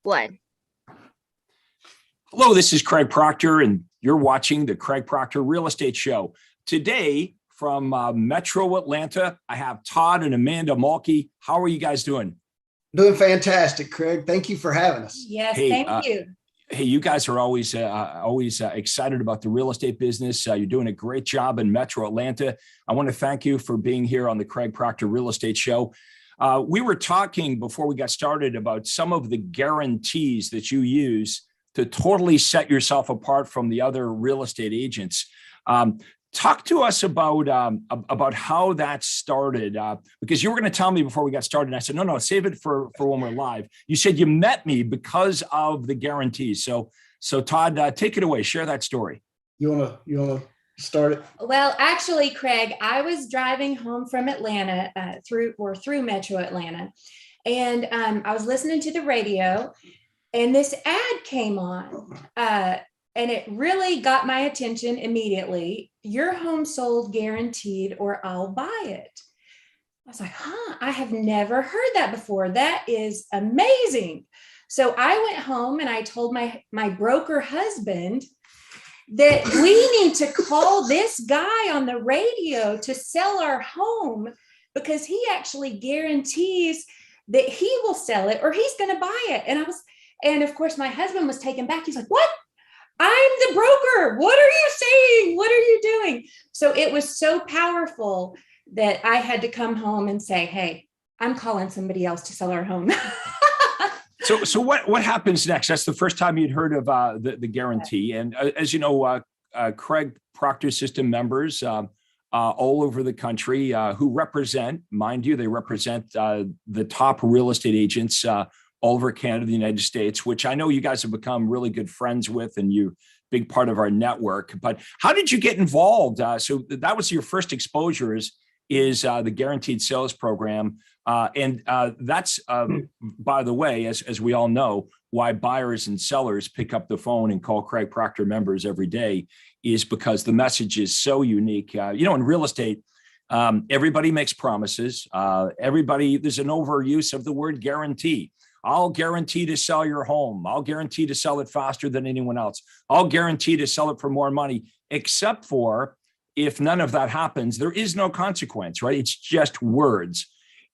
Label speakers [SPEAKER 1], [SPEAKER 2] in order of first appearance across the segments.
[SPEAKER 1] One.
[SPEAKER 2] Hello, this is Craig Proctor, and you're watching the Craig Proctor Real Estate Show. Today, from Metro Atlanta, I have Todd and Amanda Mulkey. How are you guys doing?
[SPEAKER 3] Doing fantastic, Craig. Thank you for having us.
[SPEAKER 4] Yes, thank you.
[SPEAKER 2] Hey, you guys are always excited about the real estate business. You're doing a great job in Metro Atlanta. I want to thank you for being here on the Craig Proctor Real Estate Show. We were talking before we got started about some of the guarantees that you use to totally set yourself apart from the other real estate agents. Talk to us about how that started, because you were going to tell me before we got started. And I said, no, save it for when we're live. You said you met me because of the guarantees. So Todd, take it away. Share that story.
[SPEAKER 3] You wanna start it?
[SPEAKER 4] Well, actually, Craig, I was driving home from Atlanta through Metro Atlanta, and I was listening to the radio, and this ad came on. And it really got my attention immediately. Your home sold guaranteed, or I'll buy it. I was like, I have never heard that before. That is amazing. So I went home and I told my broker husband that we need to call this guy on the radio to sell our home, because he actually guarantees that he will sell it or he's going to buy it. And of course, my husband was taken back. He's like, what? I'm the broker. What are you saying? What are you doing? So it was so powerful that I had to come home and say, hey, I'm calling somebody else to sell our home.
[SPEAKER 2] So what happens next? That's the first time you'd heard of the guarantee. And as you know, Craig Proctor system members all over the country who represent, mind you, they represent the top real estate agents all over Canada, the United States, which I know you guys have become really good friends with, and you're a big part of our network. But how did you get involved? So that was your first exposure is the Guaranteed Sales Program. And that's, by the way, as we all know, why buyers and sellers pick up the phone and call Craig Proctor members every day, is because the message is so unique. In real estate, everybody makes promises. There's an overuse of the word guarantee. I'll guarantee to sell your home. I'll guarantee to sell it faster than anyone else. I'll guarantee to sell it for more money, except for if none of that happens, there is no consequence, right? It's just words.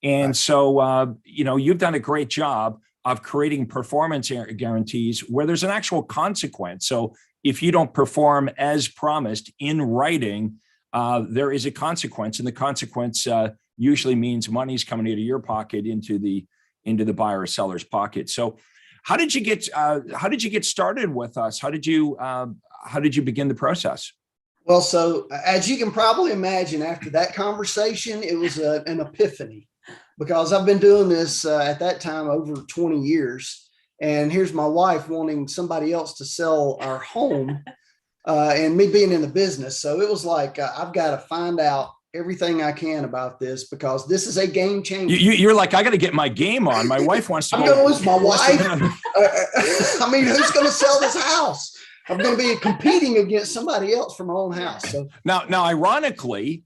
[SPEAKER 2] And so, you've done a great job of creating performance guarantees where there's an actual consequence. So if you don't perform as promised in writing, there is a consequence, and the consequence usually means money's coming out of your pocket into the buyer or seller's pocket. So how did you get started with us? How did you begin the process?
[SPEAKER 3] Well, so as you can probably imagine, after that conversation, it was an epiphany, because I've been doing this at that time over 20 years. And here's my wife wanting somebody else to sell our home and me being in the business. So it was like, I've got to find out everything I can about this, because this is a game changer.
[SPEAKER 2] You're like, I got to get my game on. My wife wants to.
[SPEAKER 3] I'm going to lose my wife. I mean, who's going to sell this house? I'm going to be competing against somebody else from my own house. So
[SPEAKER 2] now, ironically,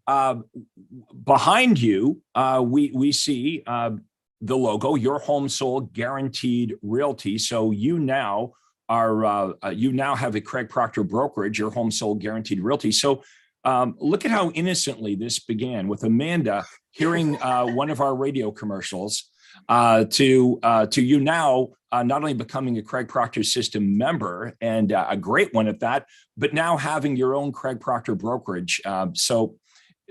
[SPEAKER 2] behind you, we see the logo, Your Home Sold Guaranteed Realty. So you now have a Craig Proctor brokerage, Your Home Sold Guaranteed Realty. So look at how innocently this began, with Amanda hearing one of our radio commercials to you now not only becoming a Craig Proctor system member, and a great one at that, but now having your own Craig Proctor brokerage. So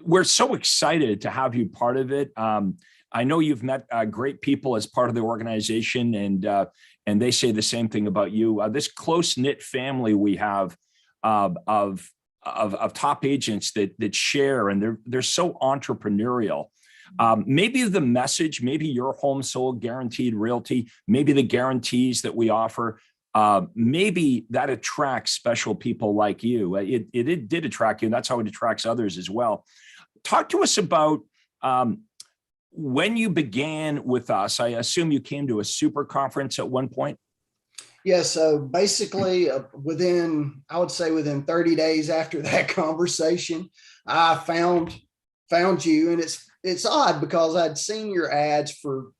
[SPEAKER 2] we're so excited to have you part of it. I know you've met great people as part of the organization, and they say the same thing about you. This close-knit family we have of top agents that share, and they're so entrepreneurial. Maybe the message, maybe Your Home Sold Guaranteed Realty, maybe the guarantees that we offer, maybe that attracts special people like you. It did attract you, and that's how it attracts others as well. Talk to us about when you began with us. I assume you came to a super conference at one point.
[SPEAKER 3] Yeah, so basically within 30 days after that conversation, I found you. And it's it's odd because I'd seen your ads for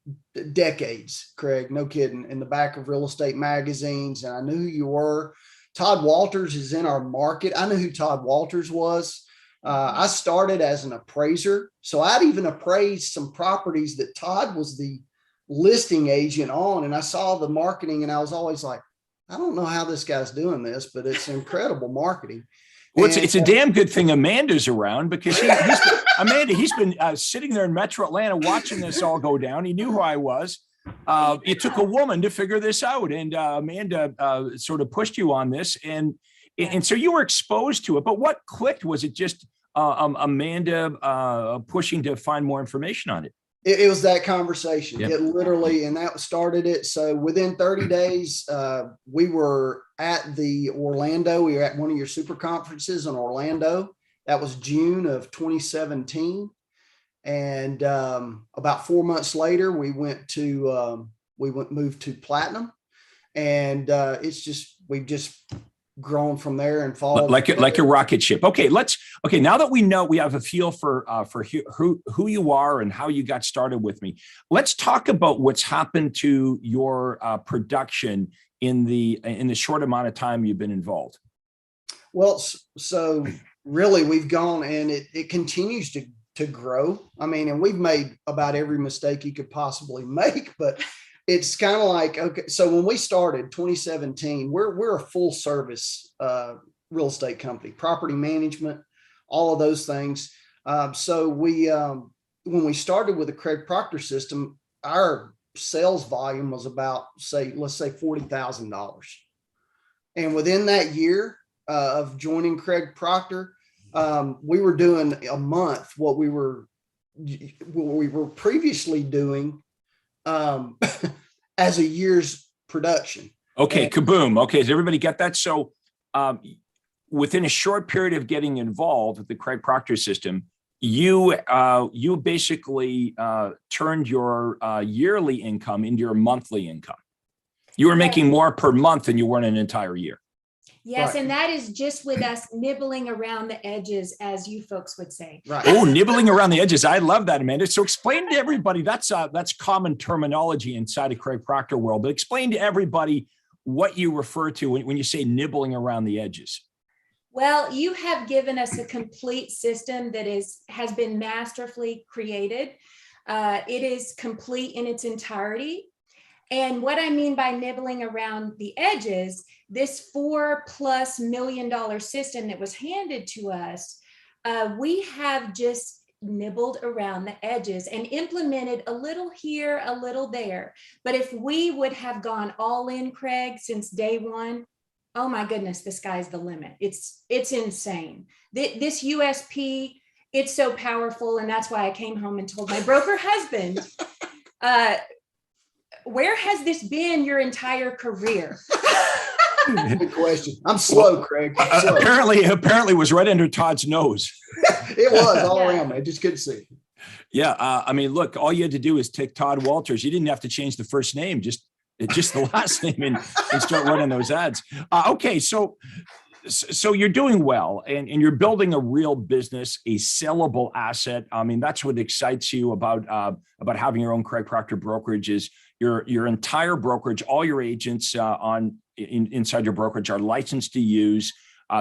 [SPEAKER 3] decades, Craig, no kidding, in the back of real estate magazines, and I knew who you were. Todd Walters is in our market. I knew who Todd Walters was. I started as an appraiser, so I'd even appraised some properties that Todd was the listing agent on, and I saw the marketing, and I was always like, I don't know how this guy's doing this, but it's incredible marketing.
[SPEAKER 2] Well, it's a damn good thing Amanda's around, because he's been sitting there in Metro Atlanta watching this all go down. He knew who I was. It took a woman to figure this out, and Amanda sort of pushed you on this, and so you were exposed to it. But what clicked? Was it just Amanda pushing to find more information on it?
[SPEAKER 3] It was that conversation.
[SPEAKER 2] Yep.
[SPEAKER 3] It literally, and that started it. So within 30 days, we were at the Orlando. We were at one of your super conferences in Orlando. That was June of 2017. And about 4 months later, we moved to Platinum, and we've just grown from there and followed
[SPEAKER 2] like a rocket ship. Okay, now that we know, we have a feel for who you are and how you got started with me. Let's talk about what's happened to your production in the short amount of time you've been involved.
[SPEAKER 3] Well, so really we've gone, and it continues to grow. I mean, and we've made about every mistake you could possibly make, but it's kind of like, okay, so when we started 2017, we're a full service real estate company, property management, all of those things. So when we started with the Craig Proctor system, our sales volume was about, let's say $40,000. And within that year of joining Craig Proctor, we were doing a month what we were previously doing as a year's production.
[SPEAKER 2] Okay, kaboom. Okay, does everybody get that? So within a short period of getting involved with the Craig Proctor system, you basically turned your yearly income into your monthly income. You were making more per month than you were in an entire year.
[SPEAKER 4] Yes,
[SPEAKER 3] Right.
[SPEAKER 4] and that is just with us nibbling around the edges, as you folks would say.
[SPEAKER 3] Right.
[SPEAKER 2] Oh, nibbling around the edges. I love that, Amanda. So explain to everybody, that's common terminology inside of Craig Proctor world, but explain to everybody what you refer to when you say nibbling around the edges.
[SPEAKER 4] Well, you have given us a complete system that has been masterfully created. It is complete in its entirety. And what I mean by nibbling around the edges, this $4+ million system that was handed to us, we have just nibbled around the edges and implemented a little here, a little there. But if we would have gone all in, Craig, since day one, oh my goodness, the sky's the limit. It's insane. This USP, it's so powerful. And that's why I came home and told my broker husband, where has this been your entire career?
[SPEAKER 3] Good question. I'm slow, Craig. Slow.
[SPEAKER 2] Apparently it was right under Todd's nose.
[SPEAKER 3] It was all around me. I just couldn't see it.
[SPEAKER 2] Yeah. I mean, look, all you had to do is take Todd Walters. You didn't have to change the first name, just the last name and start running those ads. Okay. So you're doing well, and you're building a real business, a sellable asset. I mean, that's what excites you about having your own Craig Proctor brokerage is your entire brokerage, all your agents inside your brokerage are licensed to use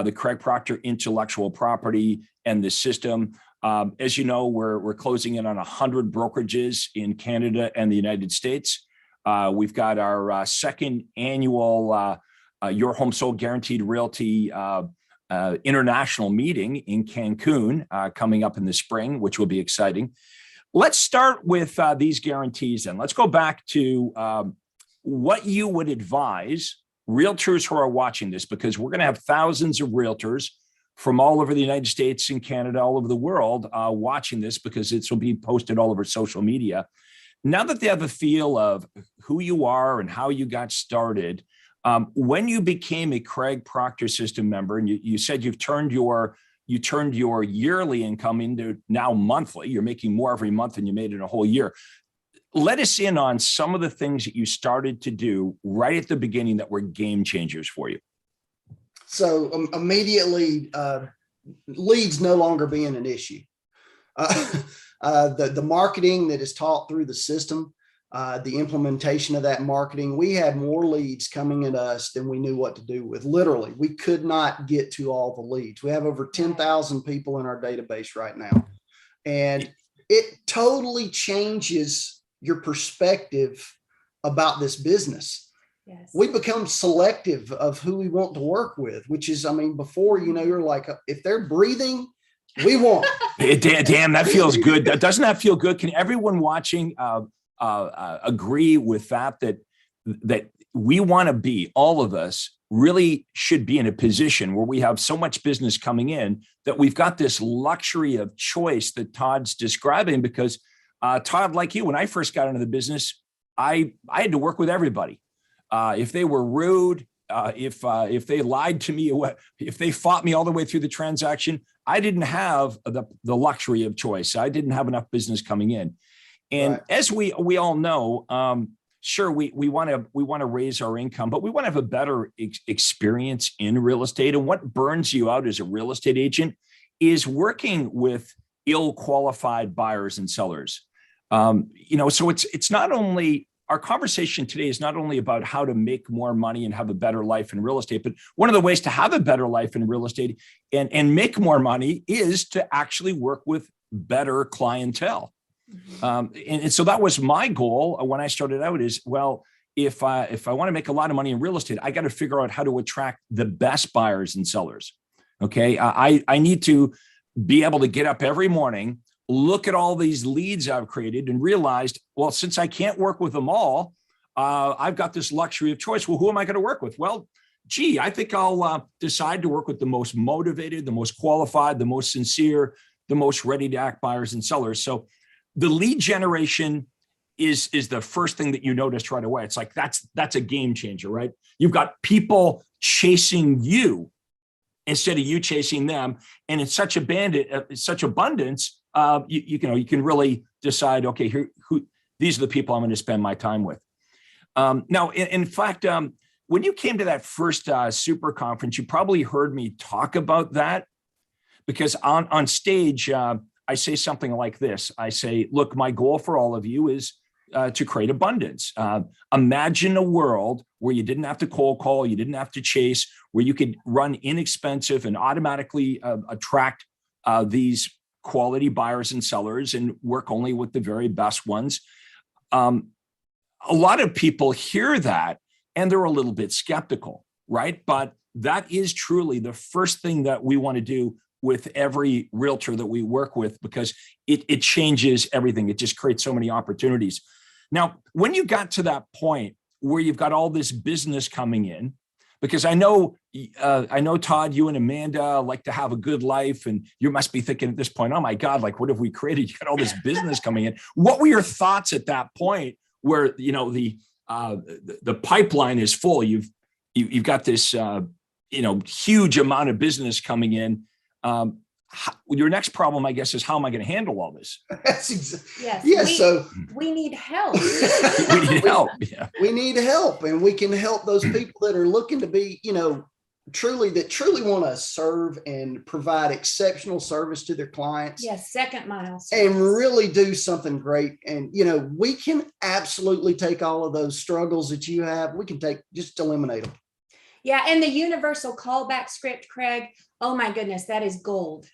[SPEAKER 2] the Craig Proctor intellectual property and the system. As you know, we're closing in on 100 brokerages in Canada and the United States. We've got our second annual Your Home Sold Guaranteed Realty international meeting in Cancun coming up in the spring, which will be exciting. Let's start with these guarantees, and let's go back to what you would advise realtors who are watching this, because we're going to have thousands of realtors from all over the United States and Canada, all over the world watching this, because this will be posted all over social media. Now that they have a feel of who you are and how you got started, when you became a Craig Proctor system member, and you said you turned your yearly income into now monthly, you're making more every month than you made in a whole year. Let us in on some of the things that you started to do right at the beginning that were game changers for you.
[SPEAKER 3] So immediately, leads no longer being an issue. The marketing that is taught through the system, the implementation of that marketing, we had more leads coming at us than we knew what to do with. Literally, we could not get to all the leads. We have over 10,000 people in our database right now. And it totally changes your perspective about this business.
[SPEAKER 4] Yes.
[SPEAKER 3] We become selective of who we want to work with, which is, I mean, before, you're like, if they're breathing, we want.
[SPEAKER 2] Damn, that feels good. Doesn't that feel good? Can everyone watching agree with that we want to be, all of us really should be in a position where we have so much business coming in that we've got this luxury of choice that Todd's describing? Because Todd, like you, when I first got into the business, I had to work with everybody. If they were rude, if they lied to me, if they fought me all the way through the transaction, I didn't have the luxury of choice. I didn't have enough business coming in. And
[SPEAKER 3] Right.
[SPEAKER 2] as we all know, sure, we want to raise our income, but we want to have a better experience in real estate. And what burns you out as a real estate agent is working with ill-qualified buyers and sellers. So it's not only, our conversation today is not only about how to make more money and have a better life in real estate, but one of the ways to have a better life in real estate and make more money is to actually work with better clientele. And so that was my goal when I started out is, well, if I want to make a lot of money in real estate, I got to figure out how to attract the best buyers and sellers. Okay. I need to be able to get up every morning, look at all these leads I've created and realized, well, since I can't work with them all, I've got this luxury of choice. Well, who am I going to work with? Well, gee, I think I'll decide to work with the most motivated, the most qualified, the most sincere, the most ready to act buyers and sellers. So the lead generation is the first thing that you notice right away. It's like, that's a game changer, right? You've got people chasing you instead of you chasing them. And it's such abundance, you can really decide, okay, these are the people I'm going to spend my time with. Now, in fact, when you came to that first super conference, you probably heard me talk about that because on stage, I say something like this. I say, look, my goal for all of you is to create abundance. Imagine a world where you didn't have to cold call, you didn't have to chase, where you could run inexpensive and automatically attract these quality buyers and sellers and work only with the very best ones. A lot of people hear that and they're a little bit skeptical, right? But that is truly the first thing that we want to do with every realtor that we work with, because it changes everything. It just creates so many opportunities. Now, when you got to that point where you've got all this business coming in, because I know, Todd, you and Amanda like to have a good life, and you must be thinking at this point, oh my God, like what have we created? You got all this business coming in. What were your thoughts at that point where, the pipeline is full? You've got this, huge amount of business coming in. Your next problem, I guess, is how am I going to handle all this?
[SPEAKER 3] So
[SPEAKER 4] we need help.
[SPEAKER 2] We need help. Yeah.
[SPEAKER 3] We need help, and we can help those people that are looking to be, truly want to serve and provide exceptional service to their clients.
[SPEAKER 4] Yes, second mile.
[SPEAKER 3] And really do something great. And, we can absolutely take all of those struggles that you have. We can just eliminate them.
[SPEAKER 4] Yeah. And the universal callback script, Craig, oh my goodness, that is gold.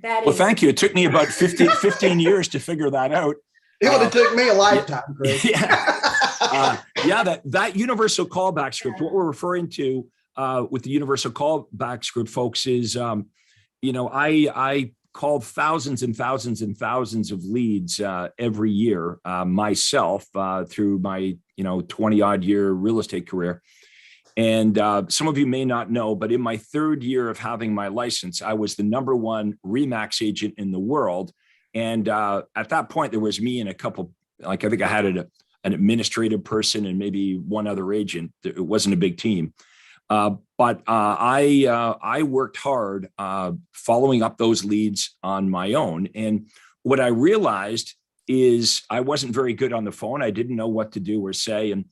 [SPEAKER 2] Well, thank you. It took me about 15 years to figure that out.
[SPEAKER 3] It would have took me a lifetime, Greg.
[SPEAKER 2] That universal callback script, what we're referring to with the universal callback script, folks, is, I called thousands and thousands and thousands of leads every year myself through my, 20 odd year real estate career. And some of you may not know, but in my third year of having my license, I was the #1 RE/MAX agent in the world. And at that point, there was me and a couple, I think I had an administrative person and maybe one other agent. It wasn't a big team. But I worked hard following up those leads on my own. And what I realized is I wasn't very good on the phone. I didn't know what to do or say. And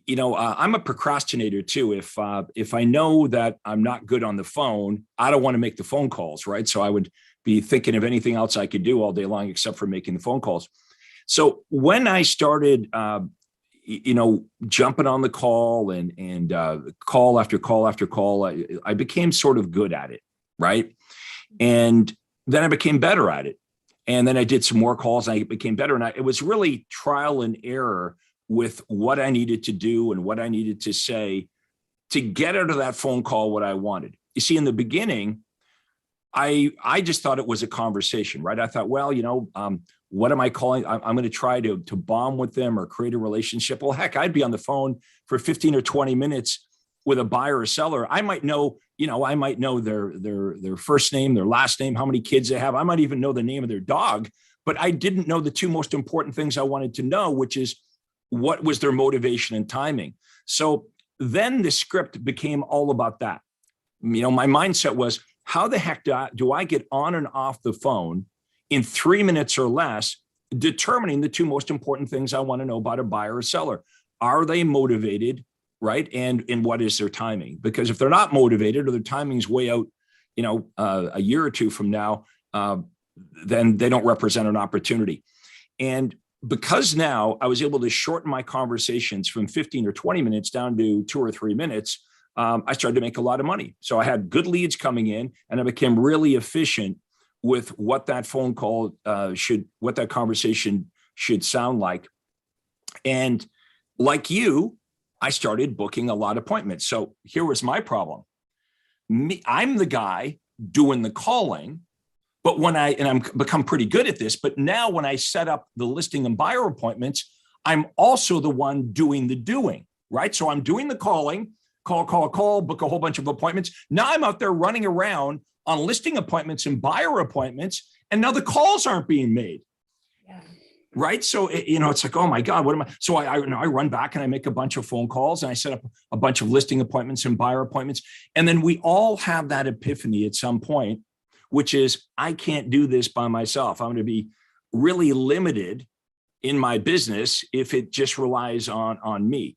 [SPEAKER 2] I'm a procrastinator too. If I know that I'm not good on the phone, I don't want to make the phone calls, right? So I would be thinking of anything else I could do all day long except for making the phone calls. So when I started, jumping on the call and call after call after call, I became sort of good at it, right? And then I became better at it. And then I did some more calls and I became better. And it was really trial and error with what I needed to do and what I needed to say to get out of that phone call what I wanted. You see, in the beginning, I just thought it was a conversation, right? I thought, well, what am I calling? I'm going to try to bond with them or create a relationship. Well, heck, I'd be on the phone for 15 or 20 minutes with a buyer or seller. I might know their first name, their last name, how many kids they have. I might even know the name of their dog, but I didn't know the two most important things I wanted to know, which is what was their motivation and timing. So then the script became all about that. My mindset was, how the heck do I get on and off the phone in 3 minutes or less, determining the two most important things I want to know about a buyer or seller? Are they motivated, right? And what is their timing? Because if they're not motivated or their timing's way out, a year or two from now, then they don't represent an opportunity. And because now I was able to shorten my conversations from 15 or 20 minutes down to 2 or 3 minutes, I started to make a lot of money. So I had good leads coming in and I became really efficient with what that phone call what that conversation should sound like. And like you, I started booking a lot of appointments. So here was my problem. I'm the guy doing the calling, but I'm become pretty good at this, but now when I set up the listing and buyer appointments, I'm also the one doing the doing, right? So I'm doing the calling, call, book a whole bunch of appointments. Now I'm out there running around on listing appointments and buyer appointments, and now the calls aren't being made.
[SPEAKER 4] Yeah.
[SPEAKER 2] Right. So, it's like, oh my God, what am I? So I run back and I make a bunch of phone calls and I set up a bunch of listing appointments and buyer appointments. And then we all have that epiphany at some point, which is, I can't do this by myself. I'm going to be really limited in my business if it just relies on me.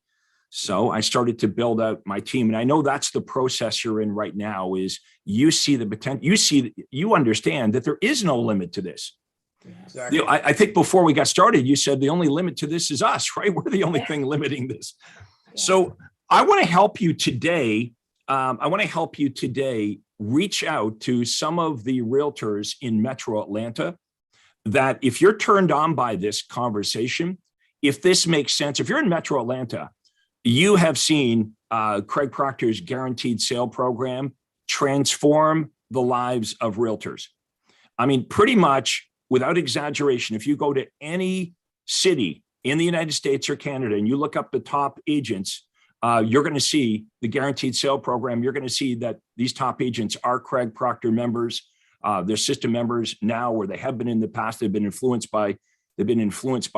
[SPEAKER 2] So I started to build out my team. And I know that's the process you're in right now, is you see the potential, you understand that there is no limit to this.
[SPEAKER 3] Exactly.
[SPEAKER 2] I think before we got started, you said the only limit to this is us, right? We're the only thing limiting this.
[SPEAKER 4] Yeah.
[SPEAKER 2] So I want to help you today. Reach out to some of the realtors in Metro Atlanta that, if you're turned on by this conversation, if this makes sense, if you're in Metro Atlanta, you have seen Craig Proctor's guaranteed sale program transform the lives of realtors. I mean, pretty much without exaggeration, if you go to any city in the United States or Canada and you look up the top agents, you're going to see the guaranteed sale program. You're going to see that these top agents are Craig Proctor members. They're system members now, or they have been in the past. They've been influenced by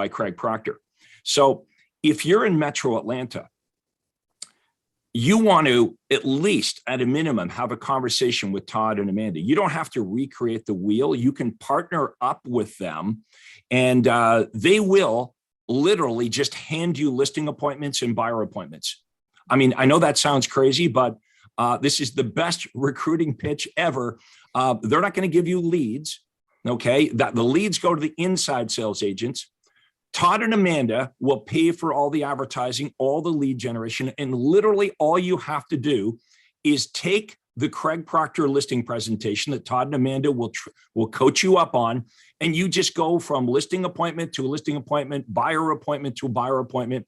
[SPEAKER 2] Craig Proctor. So if you're in Metro Atlanta, you want to, at least at a minimum, have a conversation with Todd and Amanda. You don't have to recreate the wheel. You can partner up with them, and they will literally just hand you listing appointments and buyer appointments. I mean, I know that sounds crazy, but this is the best recruiting pitch ever. They're not going to give you leads. Okay. The leads go to the inside sales agents. Todd and Amanda will pay for all the advertising, all the lead generation, and literally all you have to do is take the Craig Proctor listing presentation that Todd and Amanda will coach you up on, and you just go from listing appointment to a listing appointment, buyer appointment to a buyer appointment.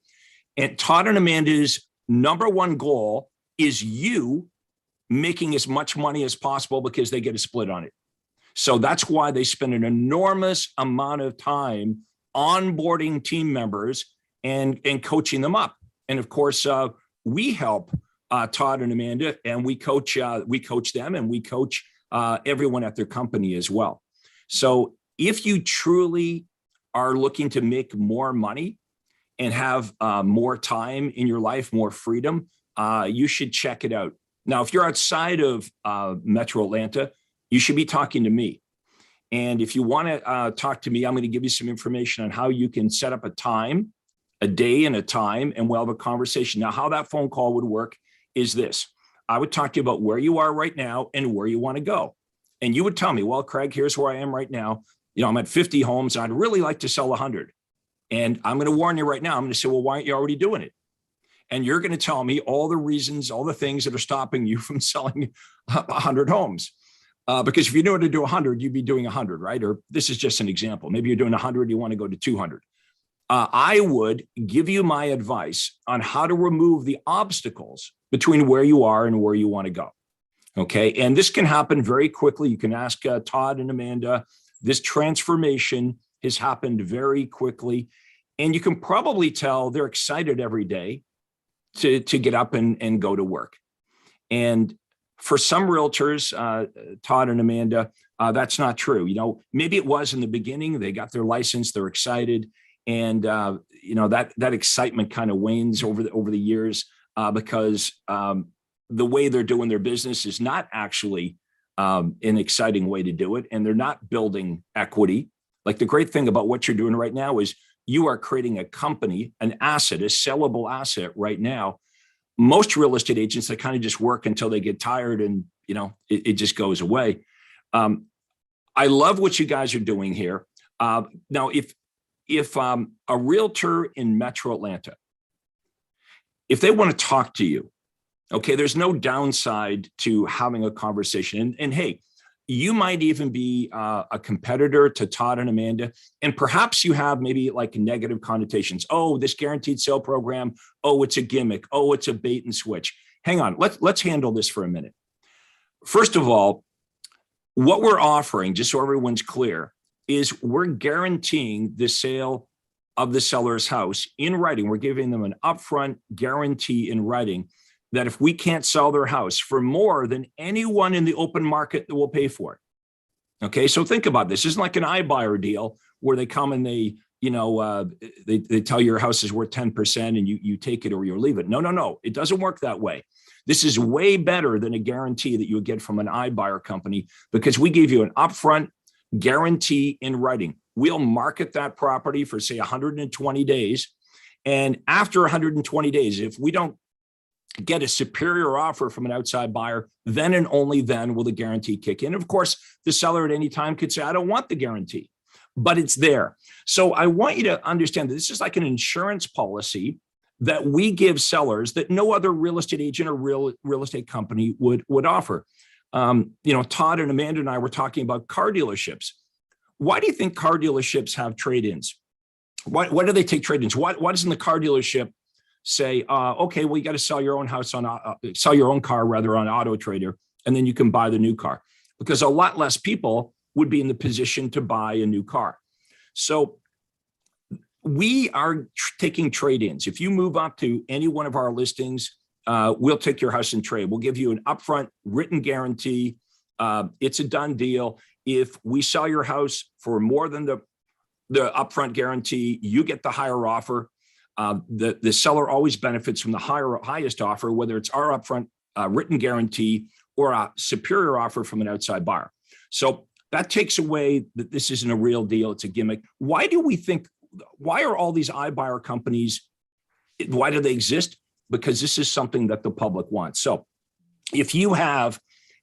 [SPEAKER 2] And Todd and Amanda's number one goal is you making as much money as possible, because they get a split on it. So that's why they spend an enormous amount of time onboarding team members and coaching them up. And of course, we help Todd and Amanda, and we coach them, and we coach everyone at their company as well. So if you truly are looking to make more money and have more time in your life, more freedom, you should check it out. Now, if you're outside of Metro Atlanta, you should be talking to me. And if you want to talk to me, I'm going to give you some information on how you can set up a day and a time, and we'll have a conversation. Now, how that phone call would work is this. I would talk to you about where you are right now and where you want to go. and you would tell me, well, Craig, here's where I am right now. I'm at 50 homes. I'd really like to sell 100. And I'm going to warn you right now. I'm going to say, well, why aren't you already doing it? And you're going to tell me all the reasons, all the things that are stopping you from selling 100 homes. Because if you knew how to do 100, you'd be doing 100, right? Or this is just an example. Maybe you're doing 100, you want to go to 200. I would give you my advice on how to remove the obstacles between where you are and where you want to go. Okay. And this can happen very quickly. You can ask Todd and Amanda. This transformation has happened very quickly. And you can probably tell they're excited every day to get up and go to work. And for some realtors, Todd and Amanda, that's not true. Maybe it was in the beginning. They got their license, they're excited. And that excitement kind of wanes over the years because the way they're doing their business is not actually an exciting way to do it, and they're not building equity. Like, the great thing about what you're doing right now is you are creating a company, an asset, a sellable asset right now. Most real estate agents, they kind of just work until they get tired, and it just goes away. I love what you guys are doing here. Now, if a realtor in Metro Atlanta, if they want to talk to you, okay, there's no downside to having a conversation. And hey, you might even be a competitor to Todd and Amanda, and perhaps you have maybe like negative connotations. Oh, this guaranteed sale program. Oh, it's a gimmick. Oh, it's a bait and switch. Hang on, let's handle this for a minute. First of all, what we're offering, just so everyone's clear, is we're guaranteeing the sale of the seller's house in writing. We're giving them an upfront guarantee in writing that if we can't sell their house for more than anyone in the open market, that will pay for it. Okay, so think about this. This isn't like an iBuyer deal where they come and they tell you your house is worth 10% and you take it or you leave it. No. It doesn't work that way. This is way better than a guarantee that you would get from an iBuyer company, because we give you an upfront guarantee in writing. We'll market that property for, say, 120 days. And after 120 days, if we don't get a superior offer from an outside buyer, then and only then will the guarantee kick in. Of course, the seller at any time could say, I don't want the guarantee, but it's there. So I want you to understand that this is like an insurance policy that we give sellers that no other real estate agent or real estate company would offer. Todd and Amanda and I were talking about car dealerships. Why do you think car dealerships have trade-ins? Why do they take trade-ins? Why doesn't the car dealership say, okay, well, you got to sell your own house sell your own car rather on Auto Trader, and then you can buy the new car? Because a lot less people would be in the position to buy a new car. So we are taking trade-ins. If you move up to any one of our listings, we'll take your house in trade. We'll give you an upfront written guarantee. It's a done deal. If we sell your house for more than the upfront guarantee, you get the higher offer. The seller always benefits from the highest offer, whether it's our upfront written guarantee or a superior offer from an outside buyer. So that takes away that this isn't a real deal. It's a gimmick. Why are all these iBuyer companies, why do they exist? Because this is something that the public wants. So if you have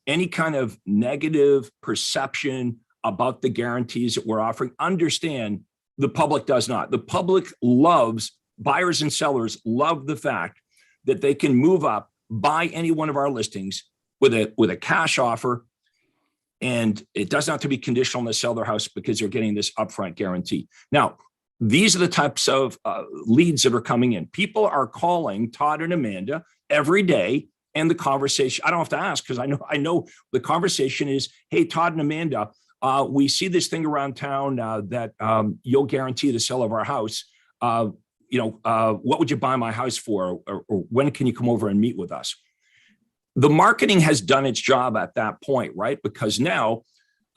[SPEAKER 2] any kind of negative perception about the guarantees that we're offering, understand the public does not. The public loves, buyers and sellers love the fact that they can move up, buy any one of our listings with a cash offer, and it doesn't have to be conditional on the sell their house because they're getting this upfront guarantee. Now, these are the types of leads that are coming in. People are calling Todd and Amanda every day, and the conversation, I don't have to ask because I know the conversation is, hey, Todd and Amanda, we see this thing around town that you'll guarantee the sale of our house. What would you buy my house for? Or when can you come over and meet with us? The marketing has done its job at that point, right? Because now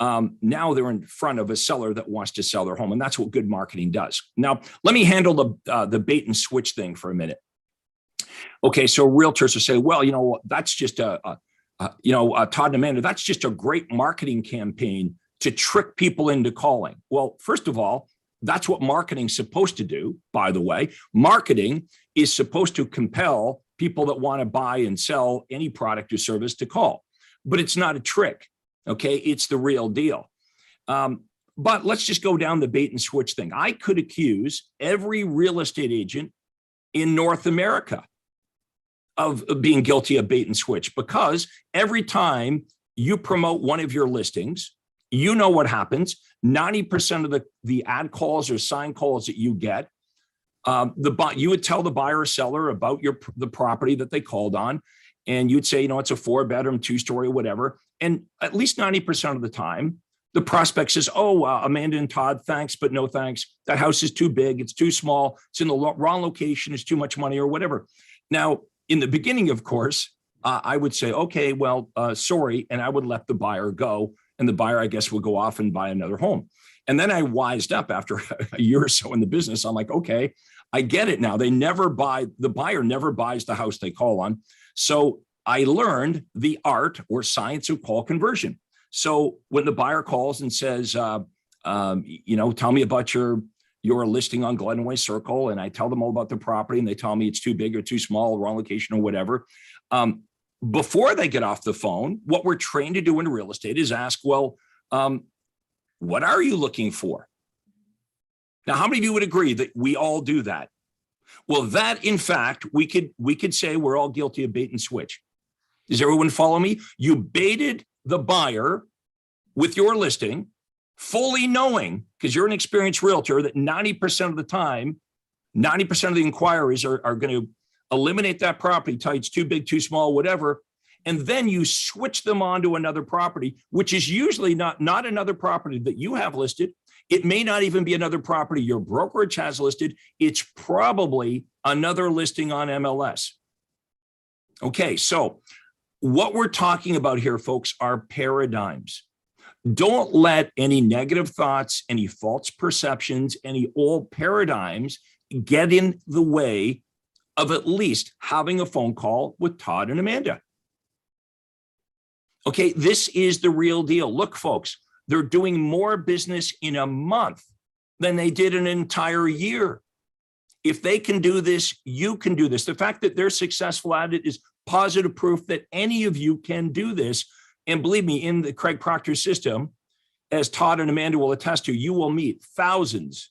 [SPEAKER 2] they're in front of a seller that wants to sell their home, and that's what good marketing does. Now, let me handle the bait and switch thing for a minute. Okay, so realtors will say, well, that's just Todd and Amanda, that's just a great marketing campaign to trick people into calling. Well, first of all, that's what marketing's supposed to do, by the way. Marketing is supposed to compel people that want to buy and sell any product or service to call, but it's not a trick. Okay, it's the real deal. But let's just go down the bait and switch thing. I could accuse every real estate agent in North America of being guilty of bait and switch, because every time you promote one of your listings, you know what happens. 90% of the ad calls or sign calls that you get, you would tell the buyer or seller about the property that they called on, and you'd say, it's a 4-bedroom, 2-story, whatever. And at least 90% of the time, the prospect says, oh, Amanda and Todd, thanks, but no thanks. That house is too big. It's too small. It's in the wrong location. It's too much money or whatever. Now, in the beginning, of course, I would say, okay, well, sorry. And I would let the buyer go. And the buyer, I guess, would go off and buy another home. And then I wised up after a year or so in the business. I'm like, okay, I get it now. The buyer never buys the house they call on. So I learned the art or science of call conversion. So when the buyer calls and says, tell me about your listing on Glenway Circle, and I tell them all about the property, and they tell me it's too big or too small, wrong location or whatever. Before they get off the phone, what we're trained to do in real estate is ask, well, what are you looking for? Now, how many of you would agree that we all do that? Well, that, in fact, we could say we're all guilty of bait and switch. Does everyone follow me? You baited the buyer with your listing, fully knowing, because you're an experienced realtor, that 90% of the time, 90% of the inquiries are going to eliminate that property, tell you it's too big, too small, whatever. And then you switch them on to another property, which is usually not another property that you have listed. It may not even be another property your brokerage has listed. It's probably another listing on MLS. Okay, so what we're talking about here, folks, are paradigms. Don't let any negative thoughts, any false perceptions, any old paradigms get in the way of at least having a phone call with Todd and Amanda. Okay, this is the real deal. Look, folks, they're doing more business in a month than they did in an entire year. If they can do this, you can do this. The fact that they're successful at it is positive proof that any of you can do this. And believe me, in the Craig Proctor system, as Todd and Amanda will attest to, you will meet thousands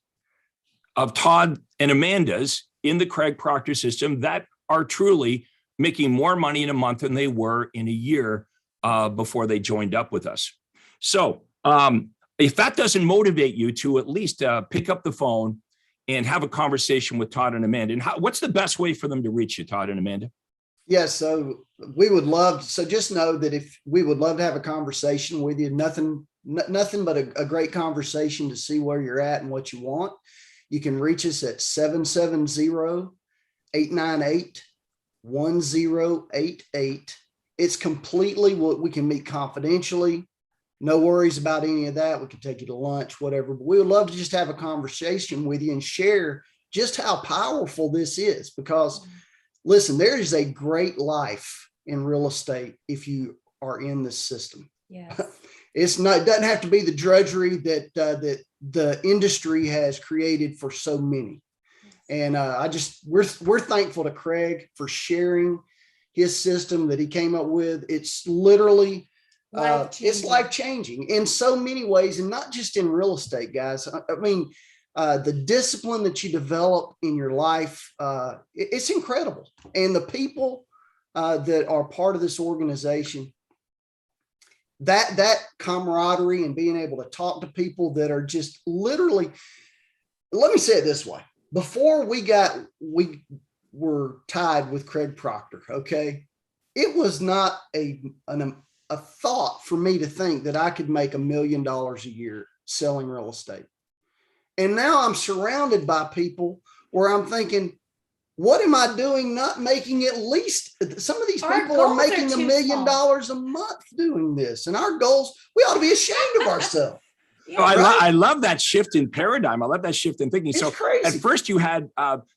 [SPEAKER 2] of Todd and Amandas in the Craig Proctor system that are truly making more money in a month than they were in a year before they joined up with us. So if that doesn't motivate you to at least pick up the phone and have a conversation with Todd and Amanda, and what's the best way for them to reach you, Todd and Amanda?
[SPEAKER 3] Yes, so we would love, so just know that if we would love to have a conversation with you, nothing but a great conversation to see where you're at and what you want. You can reach us at 770-898-1088. It's completely what we can meet confidentially. No worries about any of that. We can take you to lunch, whatever, but we would love to just have a conversation with you and share just how powerful this is, because listen, there is a great life in real estate if you are in this system.
[SPEAKER 4] Yes.
[SPEAKER 3] It doesn't have to be the drudgery that the industry has created for so many. And we're thankful to Craig for sharing his system that he came up with. It's literally it's life-changing in so many ways, and not just in real estate, guys. I mean, the discipline that you develop in your life, it's incredible. And the people that are part of this organization, that camaraderie and being able to talk to people that are just literally, let me say it this way. Before we were tied with Craig Proctor, okay, it was not a thought for me to think that I could make $1 million a year selling real estate. And now I'm surrounded by people where I'm thinking, what am I doing not making at least, some of these people are making $1 million a month doing this. And our goals, we ought to be ashamed of ourselves.
[SPEAKER 2] Yeah, I love that shift in paradigm. I love that shift in thinking.
[SPEAKER 3] It's
[SPEAKER 2] so
[SPEAKER 3] crazy.
[SPEAKER 2] At first you had,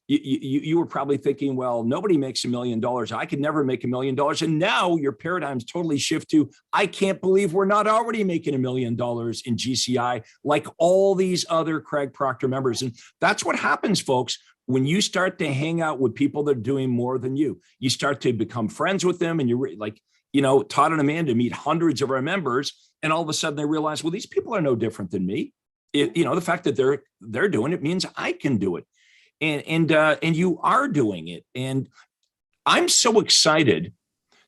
[SPEAKER 2] you were probably thinking, well, nobody makes $1 million. I could never make $1 million. And now your paradigms totally shift to, I can't believe we're not already making $1 million in GCI like all these other Craig Proctor members. And that's what happens, folks. when you start to hang out with people that are doing more than you start to become friends with them. And you're like, Todd and Amanda meet hundreds of our members, and all of a sudden they realize, well, these people are no different than me. The fact that they're doing it means I can do it. And you are doing it. And I'm so excited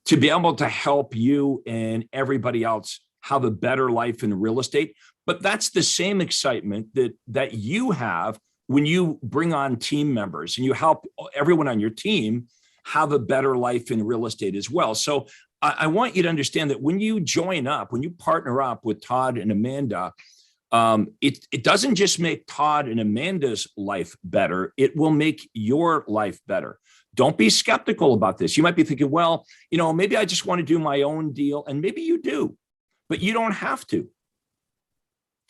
[SPEAKER 2] to be able to help you and everybody else have a better life in real estate. But that's the same excitement that you have when you bring on team members and you help everyone on your team have a better life in real estate as well. So I want you to understand that when you join up, when you partner up with Todd and Amanda, it doesn't just make Todd and Amanda's life better, it will make your life better. Don't be skeptical about this. You might be thinking, well, maybe I just want to do my own deal, and maybe you do, but you don't have to.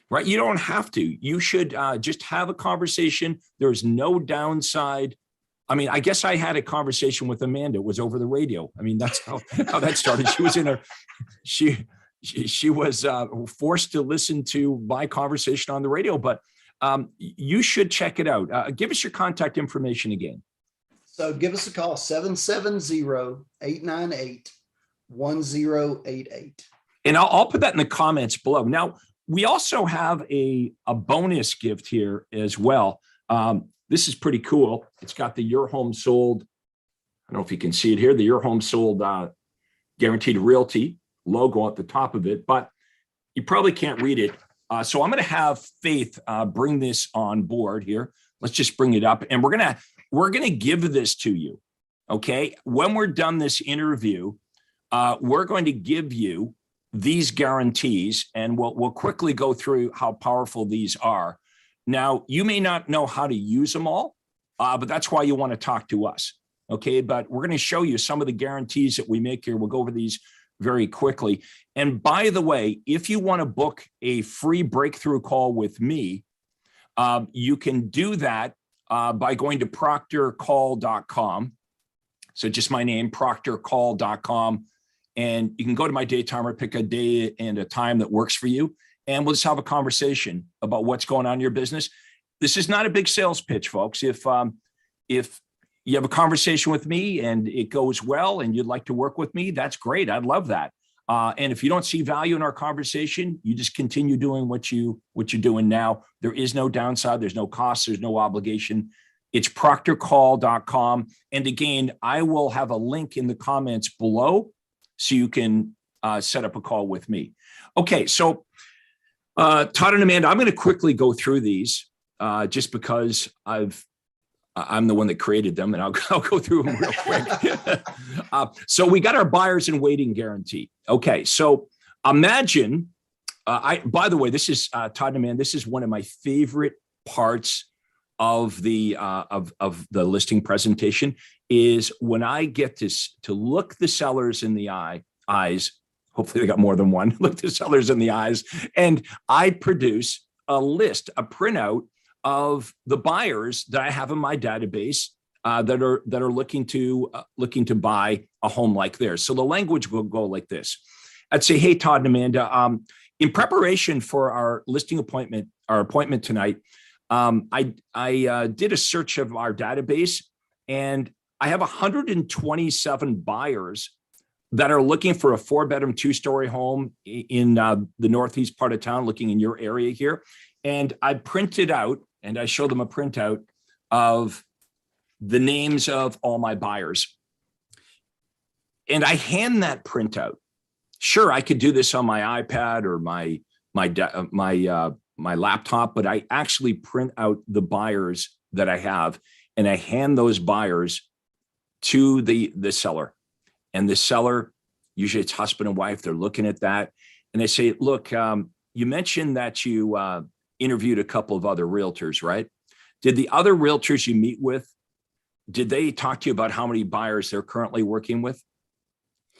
[SPEAKER 2] Right? You don't have to. You should just have a conversation. There's no downside. I mean, I guess I had a conversation with Amanda. It was over the radio. I mean, that's how that started. She was she was forced to listen to my conversation on the radio, but you should check it out. Give us your contact information again.
[SPEAKER 3] So give us a call, 770-898-1088.
[SPEAKER 2] And I'll put that in the comments below. Now, we also have a bonus gift here as well. This is pretty cool. It's got the Your Home Sold. I don't know if you can see it here, the Your Home Sold Guaranteed Realty logo at the top of it, but you probably can't read it. So I'm going to have Faith bring this on board here. Let's just bring it up, and we're going to give this to you. Okay. When we're done this interview, we're going to give you these guarantees, and we'll quickly go through how powerful these are. Now, you may not know how to use them all, but that's why you want to talk to us. Okay. But we're going to show you some of the guarantees that we make here. We'll go over these very quickly. And by the way, if you want to book a free breakthrough call with me, you can do that by going to proctorcall.com. So just my name, proctorcall.com. And you can go to my day timer, pick a day and a time that works for you. And we'll just have a conversation about what's going on in your business. This is not a big sales pitch, folks. If you have a conversation with me and it goes well and you'd like to work with me, that's great. I'd love that. And if you don't see value in our conversation, you just continue doing what you're doing now. There is no downside. There's no cost. There's no obligation. It's proctorcall.com. And again, I will have a link in the comments below so you can set up a call with me. Okay, so Todd and Amanda, I'm going to quickly go through these just because I'm the one that created them, and I'll go through them real quick. So we got our buyers in waiting guarantee. Okay, so imagine, by the way, this is Todd and Amanda, this is one of my favorite parts of the listing presentation, is when I get to look the sellers in the eyes. Hopefully they got more than one. Look the sellers in the eyes, and I produce a list, a printout of the buyers that I have in my database that are looking to buy a home like theirs. So the language will go like this. I'd say, hey, Todd and Amanda, in preparation for our listing appointment, our appointment tonight, I did a search of our database, and I have 127 buyers that are looking for a 4-bedroom, 2-story home in the northeast part of town, looking in your area here. And I printed out, and I show them a printout of the names of all my buyers. And I hand that printout. Sure, I could do this on my iPad or my laptop, but I actually print out the buyers that I have, and I hand those buyers to the seller. And the seller, usually it's husband and wife, they're looking at that, and they say, look, you mentioned that you interviewed a couple of other realtors, right? Did the other realtors you meet with, did they talk to you about how many buyers they're currently working with?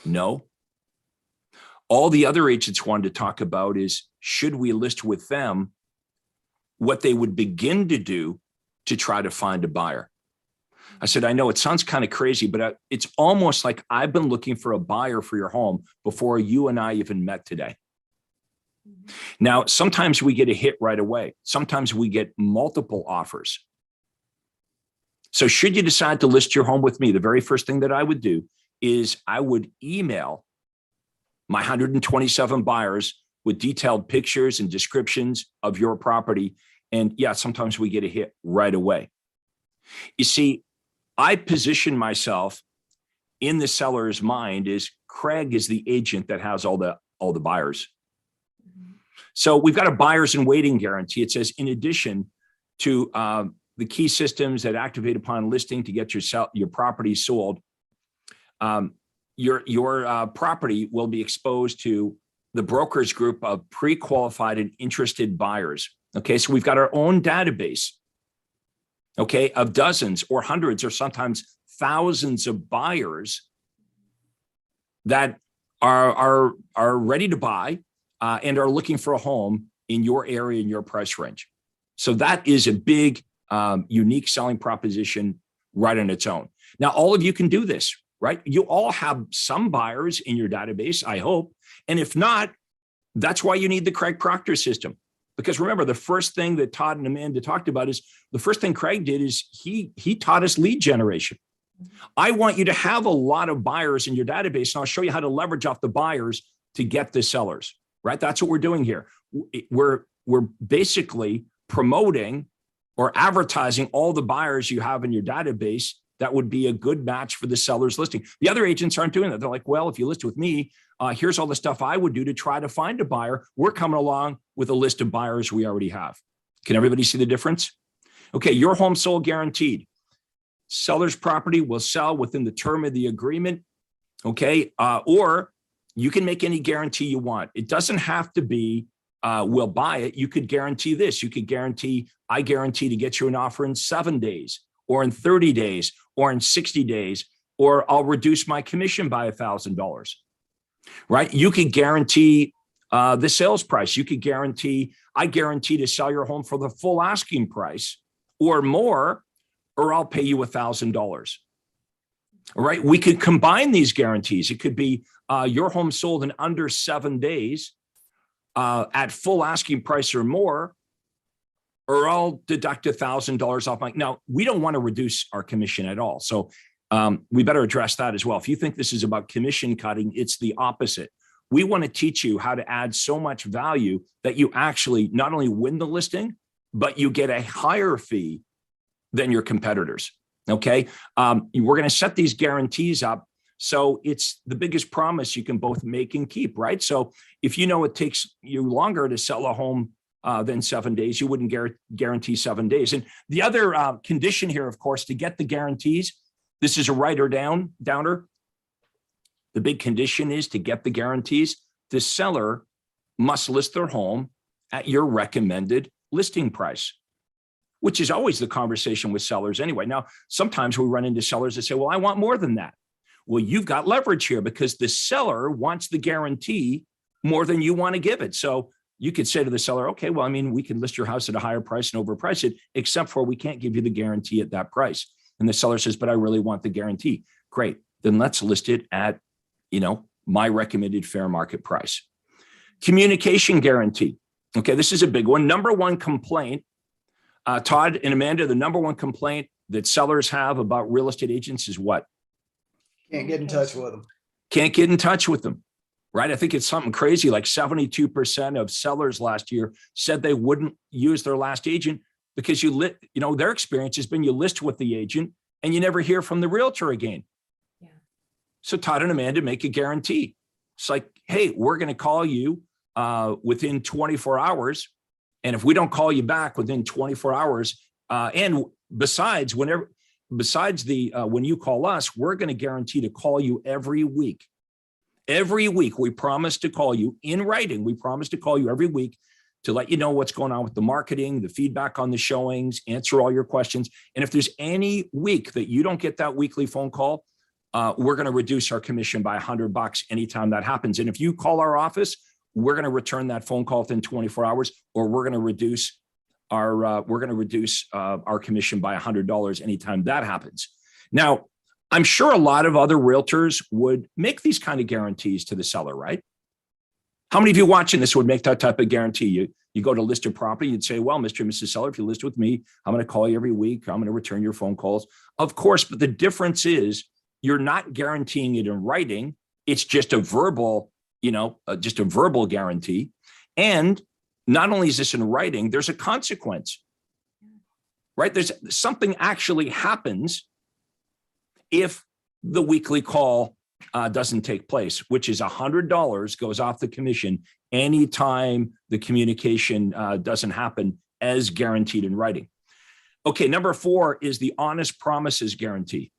[SPEAKER 2] No. All the other agents wanted to talk about is, should we list with them what they would begin to do to try to find a buyer? I said, I know it sounds kind of crazy, but it's almost like I've been looking for a buyer for your home before you and I even met today. Now, sometimes we get a hit right away. Sometimes we get multiple offers. So should you decide to list your home with me, the very first thing that I would do is I would email my 127 buyers with detailed pictures and descriptions of your property. And yeah, sometimes we get a hit right away. You see, I position myself in the seller's mind as Craig is the agent that has all the buyers. So we've got a buyers in waiting guarantee. It says, in addition to the key systems that activate upon listing to get your property sold, your property will be exposed to the broker's group of pre-qualified and interested buyers. Okay, so we've got our own database, okay, of dozens or hundreds or sometimes thousands of buyers that are ready to buy and are looking for a home in your area, in your price range. So that is a big, unique selling proposition right on its own. Now, all of you can do this, right? You all have some buyers in your database, I hope. And if not, that's why you need the Craig Proctor system. Because remember, the first thing that Todd and Amanda talked about is the first thing Craig did is he taught us lead generation. I want you to have a lot of buyers in your database, and I'll show you how to leverage off the buyers to get the sellers, right? That's what we're doing here. We're basically promoting or advertising all the buyers you have in your database that would be a good match for the seller's listing. The other agents aren't doing that. They're like, well, if you list with me, here's all the stuff I would do to try to find a buyer. We're coming along with a list of buyers we already have. Can everybody see the difference? Okay, your home sold guaranteed. Seller's property will sell within the term of the agreement, okay? Or you can make any guarantee you want. It doesn't have to be, we'll buy it. You could guarantee this. You could guarantee, I guarantee to get you an offer in 7 days, or in 30 days, or in 60 days, or I'll reduce my commission by $1,000, right? You could guarantee the sales price. You could guarantee, I guarantee to sell your home for the full asking price or more, or I'll pay you $1,000. All right. We could combine these guarantees. It could be your home sold in under 7 days at full asking price or more, or I'll deduct $1,000 off my. Now, we don't want to reduce our commission at all. So we better address that as well. If you think this is about commission cutting, it's the opposite. We want to teach you how to add so much value that you actually not only win the listing, but you get a higher fee than your competitors. Okay. We're going to set these guarantees up. So it's the biggest promise you can both make and keep, right? So if you know it takes you longer to sell a home than 7 days, you wouldn't guarantee 7 days. And the other condition here, of course, to get the guarantees, this is a writer downer. The big condition is to get the guarantees, the seller must list their home at your recommended listing price, which is always the conversation with sellers anyway. Now, sometimes we run into sellers that say, well, I want more than that. Well, you've got leverage here because the seller wants the guarantee more than you want to give it. So you could say to the seller, okay, well, I mean, we can list your house at a higher price and overprice it, except for we can't give you the guarantee at that price. And the seller says, but I really want the guarantee. Great. Then let's list it at, my recommended fair market price. Communication guarantee. Okay, this is a big one. Number one complaint, Todd and Amanda, the number one complaint that sellers have about real estate agents is what?
[SPEAKER 3] Can't get in touch with them.
[SPEAKER 2] Can't get in touch with them, right? I think it's something crazy, like 72% of sellers last year said they wouldn't use their last agent because their experience has been you list with the agent and you never hear from the realtor again. Yeah. So Todd and Amanda make a guarantee. It's like, hey, we're going to call you within 24 hours. And if we don't call you back within 24 hours, and besides, when you call us, we're going to guarantee to call you every week. Every week, we promise to call you in writing. We promise to call you every week to let you know what's going on with the marketing, the feedback on the showings, answer all your questions. And if there's any week that you don't get that weekly phone call, we're going to reduce our commission by $100 anytime that happens. And if you call our office, we're going to return that phone call within 24 hours, or we're going to reduce our commission by $100 anytime that happens. Now, I'm sure a lot of other realtors would make these kind of guarantees to the seller, right? How many of you watching this would make that type of guarantee? You go to list a property, you'd say, well, Mr. and Mrs. Seller, if you list with me, I'm going to call you every week. I'm going to return your phone calls. Of course, but the difference is you're not guaranteeing it in writing. It's just a verbal, just a verbal guarantee. And not only is this in writing, there's a consequence, right? There's something actually happens if the weekly call doesn't take place, which is $100 goes off the commission anytime the communication doesn't happen as guaranteed in writing. Okay, number 4 is the honest promises guarantee.